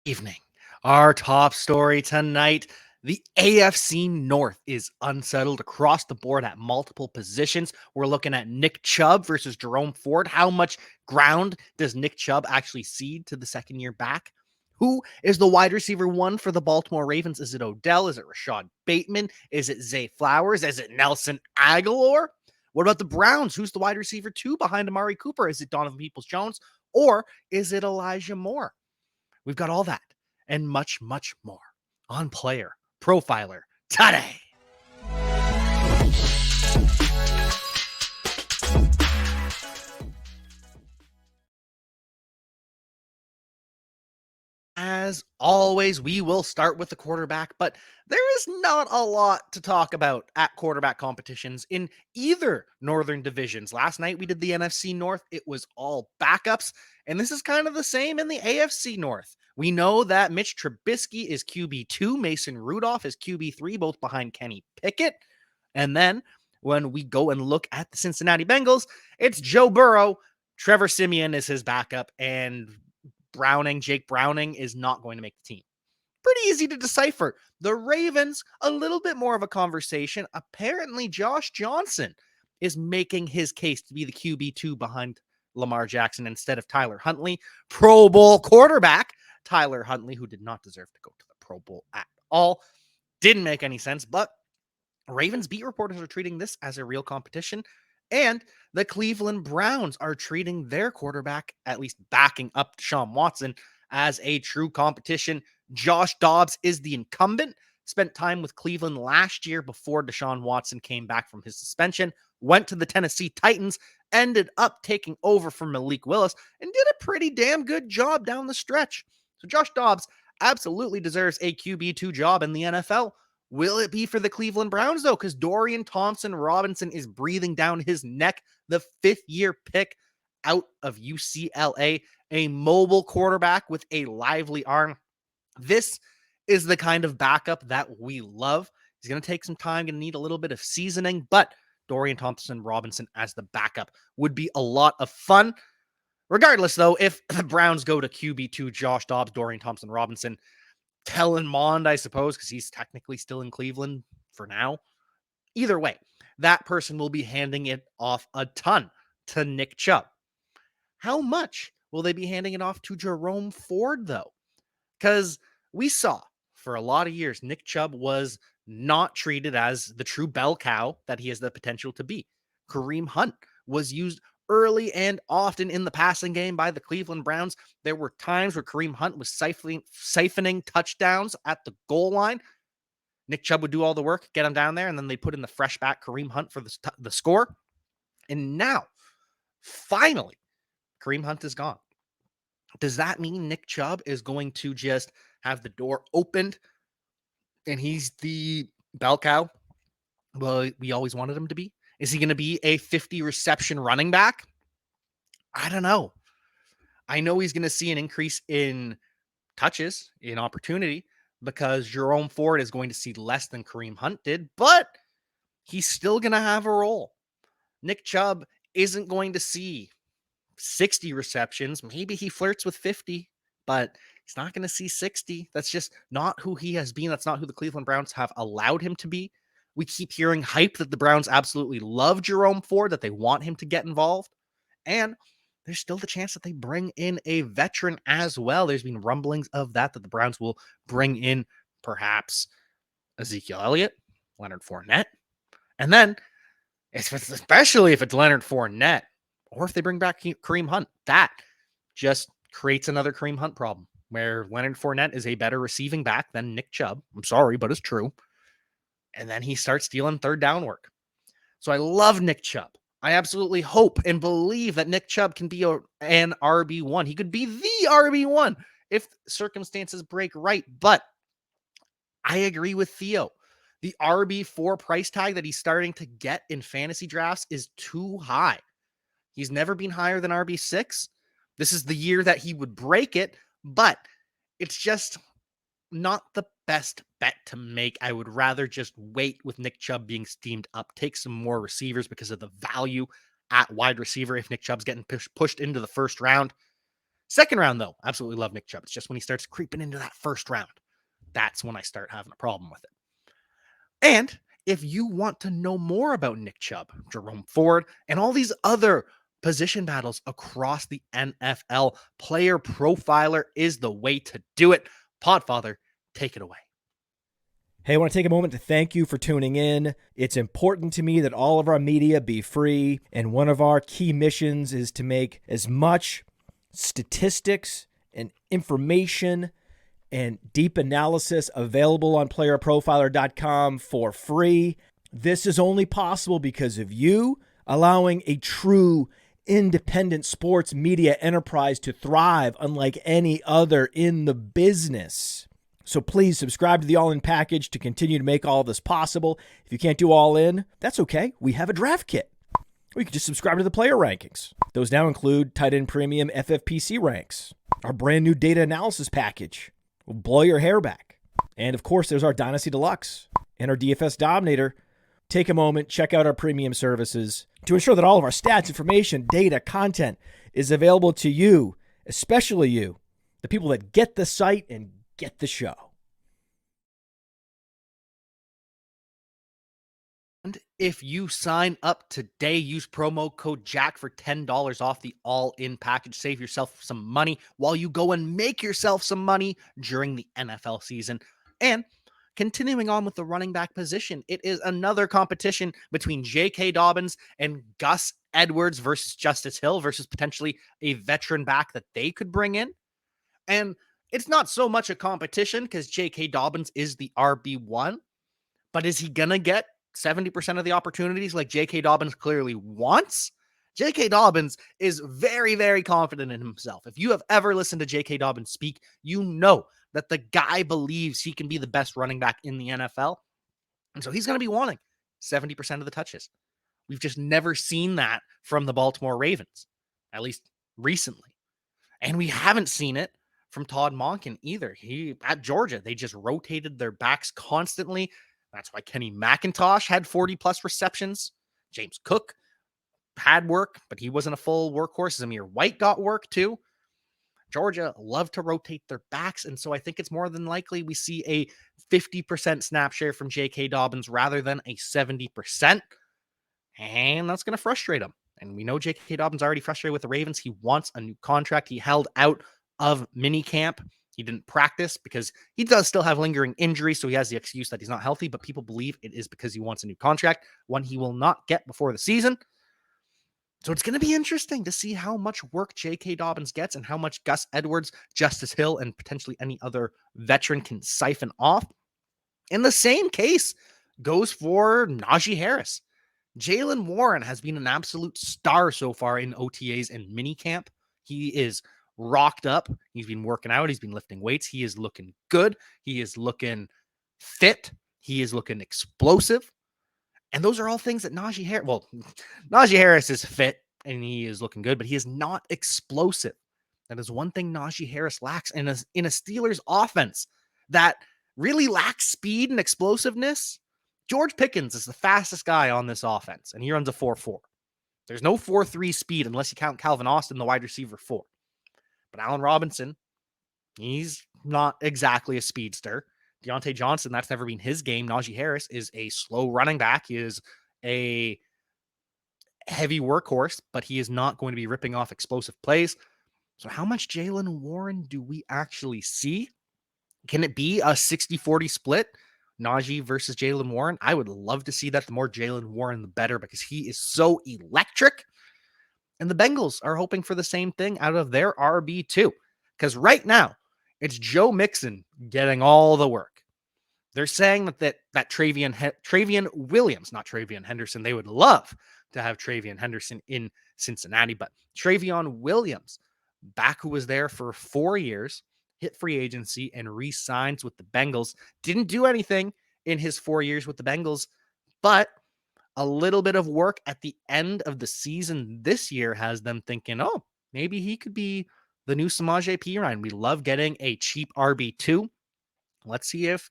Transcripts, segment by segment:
Evening. Our top story tonight, the AFC North is unsettled across the board at multiple positions. We're looking at Nick Chubb versus Jerome Ford. How much ground does Nick Chubb actually cede to the second year back? Who is the wide receiver one for the Baltimore Ravens? Is it Odell? Is it Rashod Bateman? Is it Zay Flowers? Is it Nelson Agholor? What about the Browns? Who's the wide receiver two behind Amari Cooper? Is it Donovan Peoples-Jones or is it Elijah Moore? We've got all that and much, much more on Player Profiler today. As always, we will start with the quarterback, but there is not a lot to talk about at quarterback competitions in either Northern divisions. Last night we did the NFC North. It was all backups, and this is kind of the same in the AFC North. We know that Mitch Trubisky is QB2, Mason Rudolph is QB3, both behind Kenny Pickett. And then when we go and look at the Cincinnati Bengals, it's Joe Burrow. Trevor Siemian is his backup, and Jake Browning is not going to make the team. Pretty easy to decipher. The Ravens, a little bit more of a conversation. Apparently, Josh Johnson is making his case to be the QB2 behind Lamar Jackson instead of Tyler Huntley. Pro Bowl quarterback Tyler Huntley, who did not deserve to go to the Pro Bowl at all. Didn't make any sense, but Ravens beat reporters are treating this as a real competition. And the Cleveland Browns are treating their quarterback, at least backing up Deshaun Watson, as a true competition. Josh Dobbs is the incumbent, spent time with Cleveland last year before Deshaun Watson came back from his suspension, went to the Tennessee Titans, ended up taking over from Malik Willis, and did a pretty damn good job down the stretch. So Josh Dobbs absolutely deserves a QB2 job in the NFL. Will it be for the Cleveland Browns, though? Because Dorian Thompson-Robinson is breathing down his neck, the fifth-year pick out of UCLA, a mobile quarterback with a lively arm. This is the kind of backup that we love. He's going to take some time, going to need a little bit of seasoning, but Dorian Thompson-Robinson as the backup would be a lot of fun. Regardless, though, if the Browns go to QB2, Josh Dobbs, Dorian Thompson-Robinson, Kellen Mond, I suppose, because he's technically still in Cleveland for now. Either way, that person will be handing it off a ton to Nick Chubb. How much will they be handing it off to Jerome Ford, though? Because we saw for a lot of years, Nick Chubb was not treated as the true bell cow that he has the potential to be. Kareem Hunt was used early and often in the passing game by the Cleveland Browns. There were times where Kareem Hunt was siphoning touchdowns at the goal line. Nick Chubb would do all the work, get him down there, and then they put in the fresh back Kareem Hunt for the score. And now, finally, Kareem Hunt is gone. Does that mean Nick Chubb is going to just have the door opened and he's the bell cow? Well, we always wanted him to be. Is he going to be a 50 reception running back? I don't know. I know he's going to see an increase in touches, in opportunity, because Jerome Ford is going to see less than Kareem Hunt did, but he's still going to have a role. Nick Chubb isn't going to see 60 receptions. Maybe he flirts with 50, but he's not going to see 60. That's just not who he has been. That's not who the Cleveland Browns have allowed him to be. We keep hearing hype that the Browns absolutely love Jerome Ford, that they want him to get involved. And there's still the chance that they bring in a veteran as well. There's been rumblings of that the Browns will bring in perhaps Ezekiel Elliott, Leonard Fournette. And then, especially if it's Leonard Fournette, or if they bring back Kareem Hunt, that just creates another Kareem Hunt problem where Leonard Fournette is a better receiving back than Nick Chubb. I'm sorry, but it's true. And then he starts stealing third down work. So I love Nick Chubb. I absolutely hope and believe that Nick Chubb can be an RB1. He could be the RB1 if circumstances break right. But I agree with Theo. The RB4 price tag that he's starting to get in fantasy drafts is too high. He's never been higher than RB6. This is the year that he would break it, but it's just not the best bet to make. I would rather just wait with Nick Chubb being steamed up, take some more receivers because of the value at wide receiver if Nick Chubb's getting pushed into the first round. Second round, though, absolutely love Nick Chubb. It's just when he starts creeping into that first round, that's when I start having a problem with it. And if you want to know more about Nick Chubb, Jerome Ford, and all these other position battles across the NFL, Player Profiler is the way to do it. Podfather, take it away. Hey, I want to take a moment to thank you for tuning in. It's important to me that all of our media be free, and one of our key missions is to make as much statistics and information and deep analysis available on PlayerProfiler.com for free. This is only possible because of you allowing a true independent sports media enterprise to thrive unlike any other in the business. So please subscribe to the All In package to continue to make all this possible. If you can't do All In, that's okay. We have a draft kit. Or you can just subscribe to the player rankings. Those now include tight end premium FFPC ranks, our brand new data analysis package will blow your hair back. And of course, there's our Dynasty Deluxe and our DFS Dominator. Take a moment, check out our premium services to ensure that all of our stats, information, data, content is available to you, especially you, the people that get the site and get the show. And if you sign up today, use promo code Jack for $10 off the all-in package. Save yourself some money while you go and make yourself some money during the NFL season. And continuing on with the running back position, it is another competition between J.K. Dobbins and Gus Edwards versus Justice Hill versus potentially a veteran back that they could bring in. And it's not so much a competition because J.K. Dobbins is the RB1, but is he going to get 70% of the opportunities like J.K. Dobbins clearly wants? J.K. Dobbins is very, very confident in himself. If you have ever listened to J.K. Dobbins speak, you know that the guy believes he can be the best running back in the NFL. And so he's going to be wanting 70% of the touches. We've just never seen that from the Baltimore Ravens, at least recently. And we haven't seen it from Todd Monken either. At Georgia, they just rotated their backs constantly. That's why Kenny McIntosh had 40 plus receptions. James Cook had work, but he wasn't a full workhorse. Zamir White got work too. Georgia loved to rotate their backs, and so I think it's more than likely we see a 50% snap share from J.K. Dobbins rather than a 70%, and that's going to frustrate him. And we know J.K. Dobbins already frustrated with the Ravens. He wants a new contract. He held out of minicamp. He didn't practice because he does still have lingering injuries, so he has the excuse that he's not healthy, but people believe it is because he wants a new contract, one he will not get before the season. So it's going to be interesting to see how much work J.K. Dobbins gets and how much Gus Edwards, Justice Hill, and potentially any other veteran can siphon off. In the same case goes for Najee Harris. Jaylen Warren has been an absolute star so far in OTAs and minicamp. He is rocked up. He's been working out. He's been lifting weights. He is looking good. He is looking fit. He is looking explosive. And those are all things that Najee Harris is fit and he is looking good, but he is not explosive. That is one thing Najee Harris lacks in a Steelers offense that really lacks speed and explosiveness. George Pickens is the fastest guy on this offense, and he runs a 4.4. There's no 4.3 speed unless you count Calvin Austin, the wide receiver 4. But Allen Robinson, he's not exactly a speedster. Diontae Johnson, that's never been his game. Najee Harris is a slow running back. He is a heavy workhorse, but he is not going to be ripping off explosive plays. So how much Jaylen Warren do we actually see? Can it be a 60-40 split? Najee versus Jaylen Warren? I would love to see that. The more Jaylen Warren, the better, because he is so electric. And the Bengals are hoping for the same thing out of their RB2. Because right now, it's Joe Mixon getting all the work. They're saying that Trayveon Williams, not Trayveon Henderson, they would love to have Trayveon Henderson in Cincinnati, but Trayveon Williams, back who was there for 4 years, hit free agency and re-signs with the Bengals. Didn't do anything in his 4 years with the Bengals, but a little bit of work at the end of the season this year has them thinking, oh, maybe he could be the new Samaje Perine. We love getting a cheap RB2. Let's see if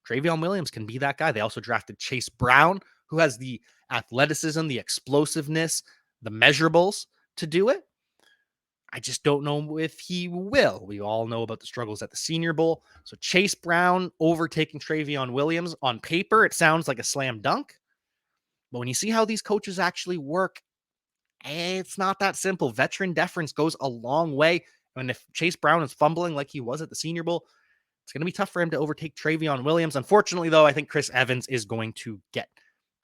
Trayveon Williams can be that guy. They also drafted Chase Brown, who has the athleticism, the explosiveness, the measurables to do it. I just don't know if he will. We all know about the struggles at the Senior Bowl. So Chase Brown overtaking Trayveon Williams, on paper, it sounds like a slam dunk. But when you see how these coaches actually work, it's not that simple. Veteran deference goes a long way. And if Chase Brown is fumbling like he was at the Senior Bowl, it's going to be tough for him to overtake Trayveon Williams. Unfortunately, though, I think Chris Evans is going to get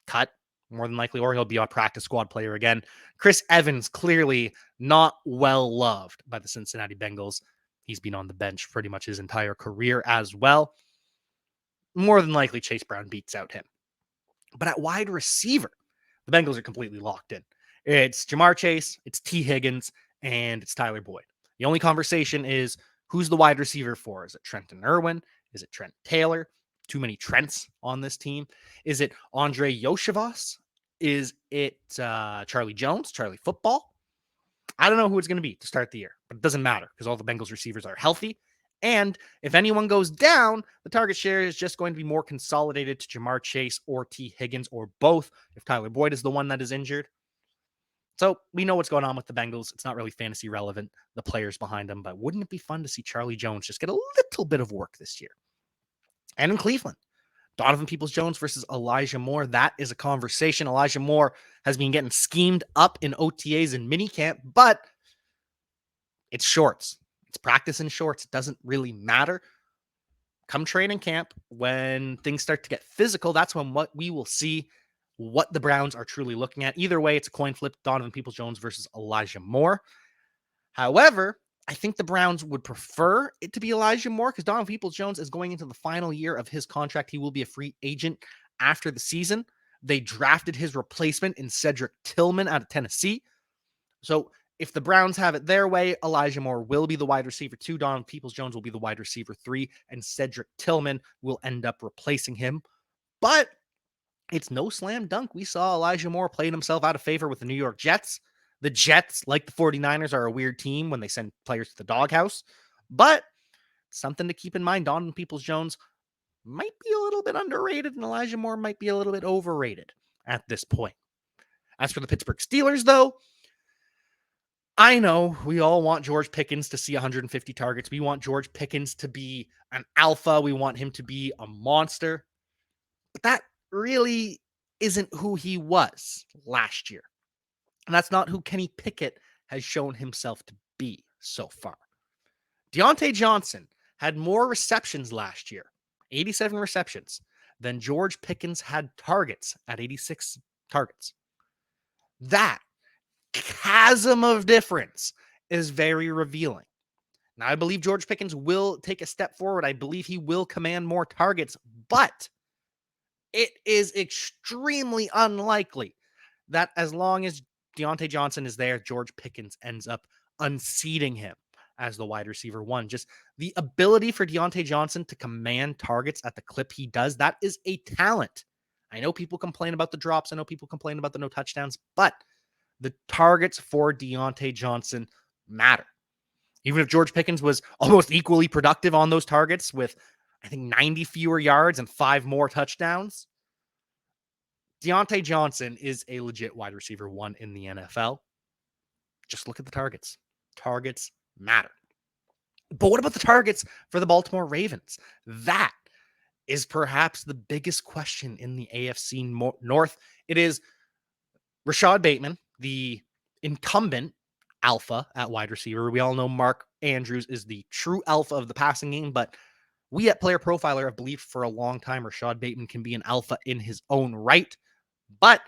cut more than likely, or he'll be a practice squad player again. Chris Evans, clearly not well loved by the Cincinnati Bengals. He's been on the bench pretty much his entire career as well. More than likely, Chase Brown beats out him. But at wide receiver, the Bengals are completely locked in. It's Jamar Chase, it's T. Higgins, and it's Tyler Boyd. The only conversation is who's the wide receiver for? Is it Trenton Irwin? Is it Trent Taylor? Too many Trents on this team. Is it Andre Yoshivas? Is it Charlie Jones, Charlie Football? I don't know who it's going to be to start the year, but it doesn't matter because all the Bengals receivers are healthy. And if anyone goes down, the target share is just going to be more consolidated to Jamar Chase or T. Higgins or both if Tyler Boyd is the one that is injured. So we know what's going on with the Bengals. It's not really fantasy relevant, the players behind them, but wouldn't it be fun to see Charlie Jones just get a little bit of work this year? And in Cleveland, Donovan Peoples-Jones versus Elijah Moore. That is a conversation. Elijah Moore has been getting schemed up in OTAs and minicamp, but it's shorts. It's practice in shorts. It doesn't really matter. Come training camp, when things start to get physical, that's when we will see what the Browns are truly looking at. Either way, it's a coin flip, Donovan Peoples-Jones versus Elijah Moore. However, I think the Browns would prefer it to be Elijah Moore because Donovan Peoples-Jones is going into the final year of his contract. He will be a free agent after the season. They drafted his replacement in Cedric Tillman out of Tennessee. So if the Browns have it their way, Elijah Moore will be the wide receiver 2. Donovan Peoples-Jones will be the wide receiver 3, and Cedric Tillman will end up replacing him. But it's no slam dunk. We saw Elijah Moore playing himself out of favor with the New York Jets. The Jets, like the 49ers, are a weird team when they send players to the doghouse. But something to keep in mind, Donovan Peoples-Jones might be a little bit underrated, and Elijah Moore might be a little bit overrated at this point. As for the Pittsburgh Steelers, though, I know we all want George Pickens to see 150 targets. We want George Pickens to be an alpha. We want him to be a monster. But that really isn't who he was last year. And that's not who Kenny Pickett has shown himself to be so far. Diontae Johnson had more receptions last year, 87 receptions, than George Pickens had targets at 86 targets. That chasm of difference is very revealing. Now, I believe George Pickens will take a step forward. I believe he will command more targets, but it is extremely unlikely that as long as Diontae Johnson is there, George Pickens ends up unseating him as the wide receiver 1. Just the ability for Diontae Johnson to command targets at the clip he does, that is a talent. I know people complain about the drops. I know people complain about the no touchdowns, but the targets for Diontae Johnson matter. Even if George Pickens was almost equally productive on those targets with, I think, 90 fewer yards and 5 more touchdowns, Diontae Johnson is a legit wide receiver 1 in the NFL. Just look at the targets. Targets matter. But what about the targets for the Baltimore Ravens? That is perhaps the biggest question in the AFC North. It is Rashod Bateman, the incumbent alpha at wide receiver. We all know Mark Andrews is the true alpha of the passing game, but we at Player Profiler have believed for a long time Rashod Bateman can be an alpha in his own right, but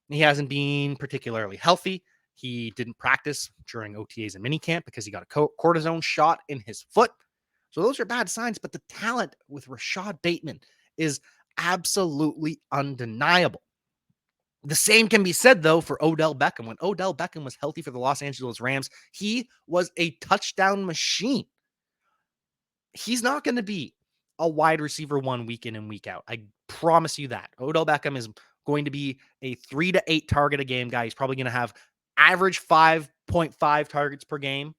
he hasn't been particularly healthy. He didn't practice during OTAs and minicamp because he got a cortisone shot in his foot. So those are bad signs, but the talent with Rashod Bateman is absolutely undeniable. The same can be said, though, for Odell Beckham. When Odell Beckham was healthy for the Los Angeles Rams, he was a touchdown machine. He's not going to be a wide receiver 1 week in and week out. I promise you that. Odell Beckham is going to be a 3 to 8 target a game guy. He's probably going to have average 5.5 targets per game.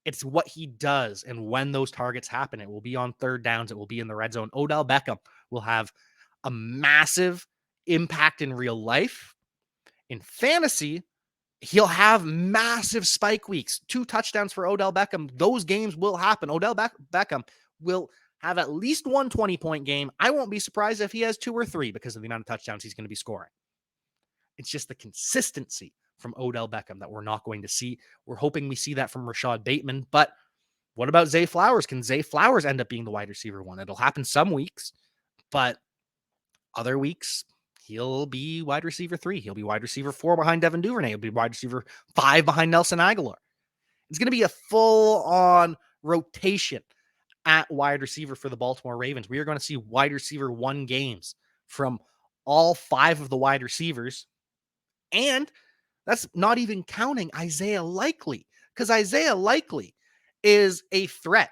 It's what he does. And when those targets happen, it will be on third downs. It will be in the red zone. Odell Beckham will have a massive impact in real life. In fantasy, He'll have massive spike weeks, 2 touchdowns for Odell Beckham. Those games will happen. Odell Beckham will have at least one 20-point game. I won't be surprised if he has 2 or 3 because of the amount of touchdowns he's going to be scoring. It's just the consistency from Odell Beckham that we're not going to see. We're hoping we see that from Rashod Bateman, but what about Zay Flowers? Can Zay Flowers end up being the wide receiver 1? It'll happen some weeks, but other weeks, he'll be wide receiver 3. He'll be wide receiver 4 behind Devin Duvernay. He'll be wide receiver 5 behind Nelson Agholor. It's going to be a full-on rotation at wide receiver for the Baltimore Ravens. We are going to see wide receiver 1 games from all 5 of the wide receivers. And that's not even counting Isaiah Likely, because Isaiah Likely is a threat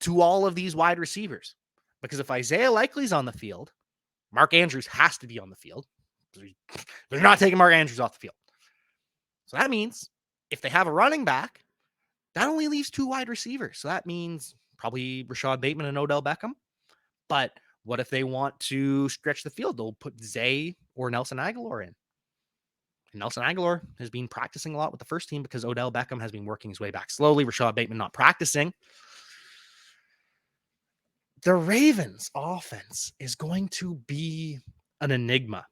to all of these wide receivers. Because if Isaiah Likely's on the field, Mark Andrews has to be on the field. They're not taking Mark Andrews off the field. So that means if they have a running back, that only leaves 2 wide receivers. So that means probably Rashod Bateman and Odell Beckham. But what if they want to stretch the field? They'll put Zay or Nelson Agholor in. And Nelson Agholor has been practicing a lot with the first team because Odell Beckham has been working his way back slowly. Rashod Bateman not practicing. The Ravens offense is going to be an enigma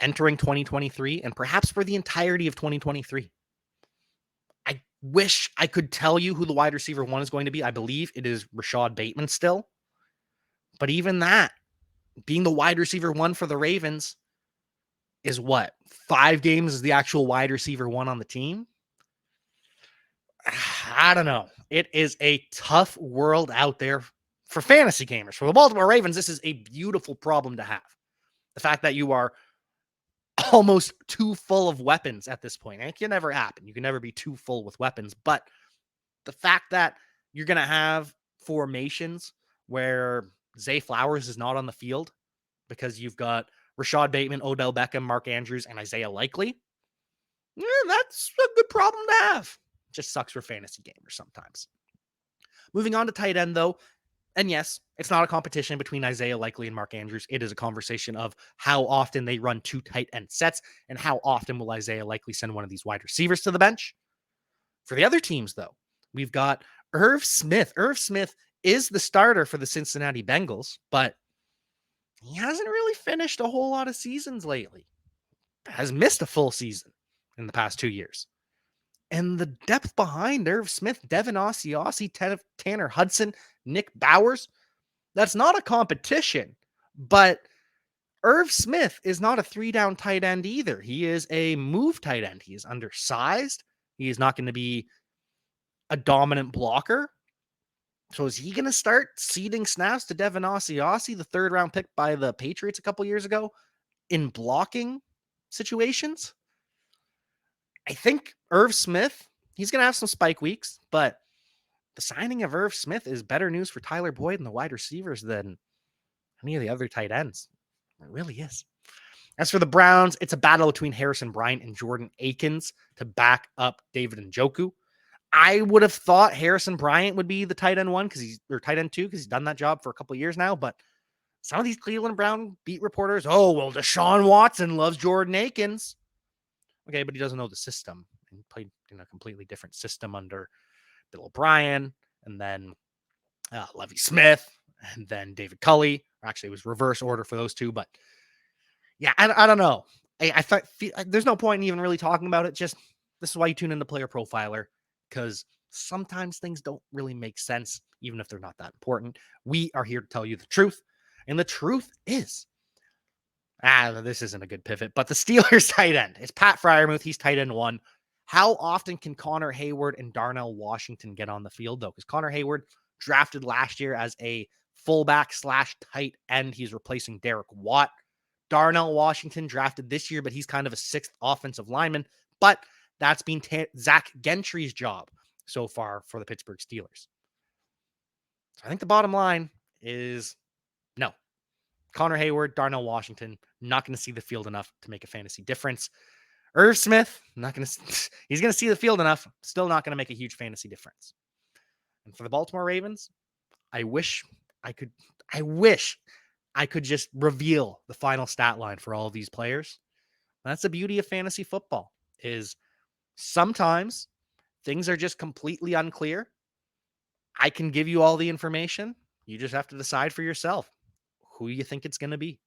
entering 2023 and perhaps for the entirety of 2023. I wish I could tell you who the wide receiver 1 is going to be. I believe it is Rashod Bateman still. But even that, being the wide receiver 1 for the Ravens is what? 5 games is the actual wide receiver 1 on the team? I don't know. It is a tough world out there for fantasy gamers. For the Baltimore Ravens, this is a beautiful problem to have. The fact that you are almost too full of weapons at this point. And it can never happen. You can never be too full with weapons. But the fact that you're going to have formations where Zay Flowers is not on the field because you've got Rashod Bateman, Odell Beckham, Mark Andrews, and Isaiah Likely, that's a good problem to have. Just sucks for fantasy gamers sometimes. Moving on to tight end, though, and yes, it's not a competition between Isaiah Likely and Mark Andrews. It is a conversation of how often they run 2 tight end sets and how often will Isaiah Likely send one of these wide receivers to the bench. For the other teams, though, we've got Irv Smith. Irv Smith is the starter for the Cincinnati Bengals, but he hasn't really finished a whole lot of seasons lately. Has missed a full season in the past 2 years. And the depth behind Irv Smith, Devin Asiasi, Tanner Hudson, Nick Bowers, that's not a competition. But Irv Smith is not a 3-down tight end either. He is a move tight end. He is undersized. He is not going to be a dominant blocker. So is he going to start ceding snaps to Devin Asiasi, the 3rd-round pick by the Patriots a couple years ago, in blocking situations? I think Irv Smith, he's going to have some spike weeks, but the signing of Irv Smith is better news for Tyler Boyd and the wide receivers than any of the other tight ends. It really is. As for the Browns, it's a battle between Harrison Bryant and Jordan Akins to back up David Njoku. I would have thought Harrison Bryant would be the tight end 1 or tight end 2 because he's done that job for a couple of years now. But some of these Cleveland Brown beat reporters, Deshaun Watson loves Jordan Akins. Okay, but he doesn't know the system. He played in a completely different system under Bill O'Brien, and then Lovie Smith, and then David Culley. Actually, it was reverse order for those 2. But yeah, I don't know. I thought there's no point in even really talking about it. Just this is why you tune into Player Profiler, because sometimes things don't really make sense, even if they're not that important. We are here to tell you the truth, and the truth is, this isn't a good pivot, but the Steelers tight end. It's Pat Freiermuth. He's tight end 1. How often can Connor Hayward and Darnell Washington get on the field, though? Because Connor Hayward drafted last year as a fullback/tight end. He's replacing Derek Watt. Darnell Washington drafted this year, but he's kind of a 6th offensive lineman. But that's been Zach Gentry's job so far for the Pittsburgh Steelers. So I think the bottom line is no. Connor Hayward, Darnell Washington, not going to see the field enough to make a fantasy difference. Irv Smith, he's going to see the field enough, still not going to make a huge fantasy difference. And for the Baltimore Ravens, I wish I could just reveal the final stat line for all of these players. That's the beauty of fantasy football, is Sometimes things are just completely unclear. I can give you all the information. You just have to decide for yourself who you think it's going to be.